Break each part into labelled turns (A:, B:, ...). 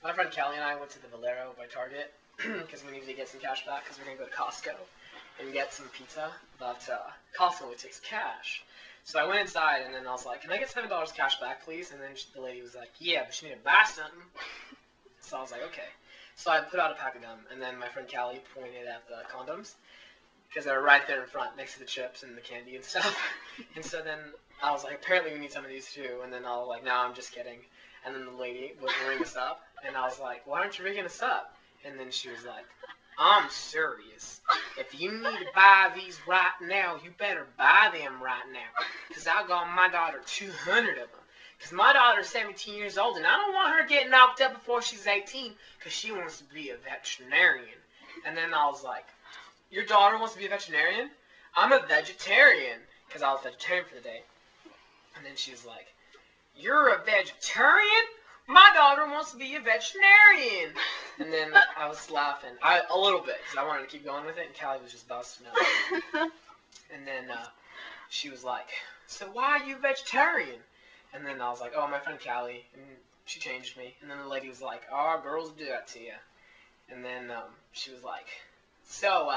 A: My friend Callie and I went to the Valero by Target because we needed to get some cash back because we're going to go to Costco and get some pizza, but Costco only takes cash. So I went inside and then I was like, can I get $7 cash back, please? And then the lady was like, yeah, but you need to buy something. So I was like, okay. So I put out a pack of gum, and then my friend Callie pointed at the condoms because they were right there in front next to the chips and the candy and stuff. And so then I was like, apparently we need some of these too. And then I was like, no, I'm just kidding. And then the lady would ring us up, and I was like, why aren't you ringing us up? And then she was like, I'm serious. If you need to buy these right now, you better buy them right now. Because I got my daughter 200 of them. Because my daughter's 17 years old, and I don't want her getting knocked up before she's 18 because she wants to be a veterinarian. And then I was like, your daughter wants to be a veterinarian? I'm a vegetarian. Because I was vegetarian for the day. And then she was like, you're a vegetarian? My daughter wants to be a veterinarian. And then I was laughing. A little bit, because I wanted to keep going with it, and Callie was just busting up. And then she was like, so why are you vegetarian? And then I was like, oh, my friend Callie. And she changed me. And then the lady was like, oh, girls do that to you. And then she was like, so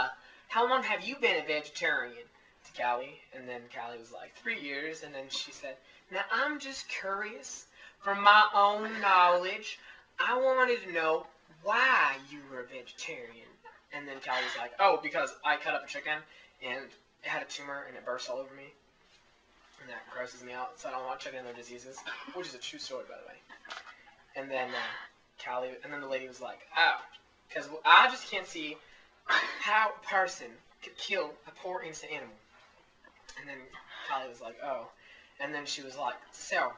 A: how long have you been a vegetarian? To Callie. And then Callie was like, 3 years. And then she said, now I'm just curious. From my own knowledge, I wanted to know why you were a vegetarian. And then Callie was like, oh, because I cut up a chicken and it had a tumor and it burst all over me. And that grosses me out, so I don't want chicken and their diseases, which is a true story, by the way. And then the lady was like, oh, because I just can't see how a person could kill a poor innocent animal. And then Callie was like, oh. And then she was like, so,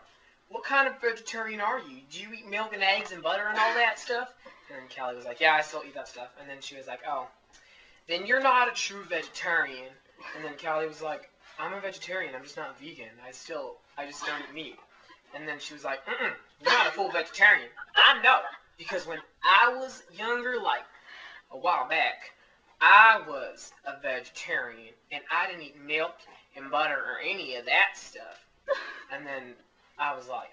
A: what kind of vegetarian are you? Do you eat milk and eggs and butter and all that stuff? And then Callie was like, yeah, I still eat that stuff. And then she was like, oh, then you're not a true vegetarian. And then Callie was like, I'm a vegetarian. I'm just not vegan. I just don't eat meat. And then she was like, you're not a full vegetarian. I know. Because when I was younger, like a while back, I was a vegetarian. And I didn't eat milk and butter or any of that stuff. And then I was like,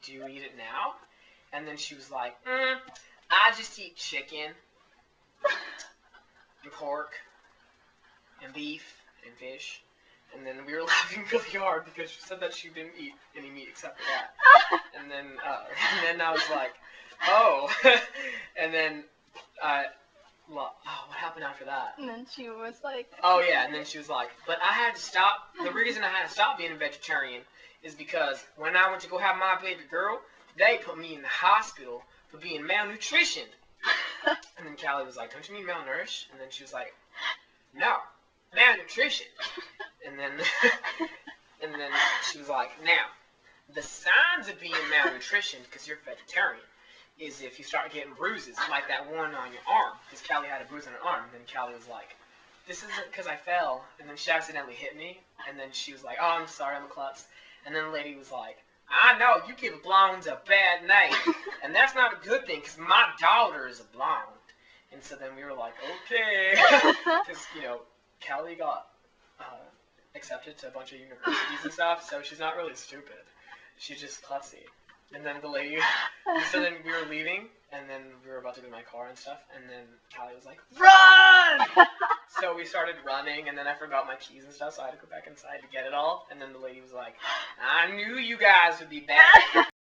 A: do you eat it now? And then she was like, I just eat chicken and pork and beef and fish. And then we were laughing really hard because she said that she didn't eat any meat except for that. And then I was like, oh. And then what happened after that?
B: And then she was like,
A: oh yeah, and then she was like, but I had to stop. The reason I had to stop being a vegetarian is because when I went to go have my baby girl, they put me in the hospital for being malnutrition. And then Callie was like, don't you mean malnourished? And then she was like, no, malnutrition. And then she was like, now, the signs of being malnutrition, because you're vegetarian, is if you start getting bruises, like that one on your arm, because Callie had a bruise on her arm. And then Callie was like, this isn't because I fell. And then she accidentally hit me. And then she was like, oh, I'm sorry, I'm a klutz. And then the lady was like, I know, you give blondes a bad name. And that's not a good thing, because my daughter is a blonde. And so then we were like, okay. Because, Callie got accepted to a bunch of universities and stuff, so she's not really stupid. She's just klutzy. And then the lady, so then we were leaving, and then we were about to go to my car and stuff, and then Callie was like, run! So we started running, and then I forgot my keys and stuff, so I had to go back inside to get it all. And then the lady was like, I knew you guys would be bad.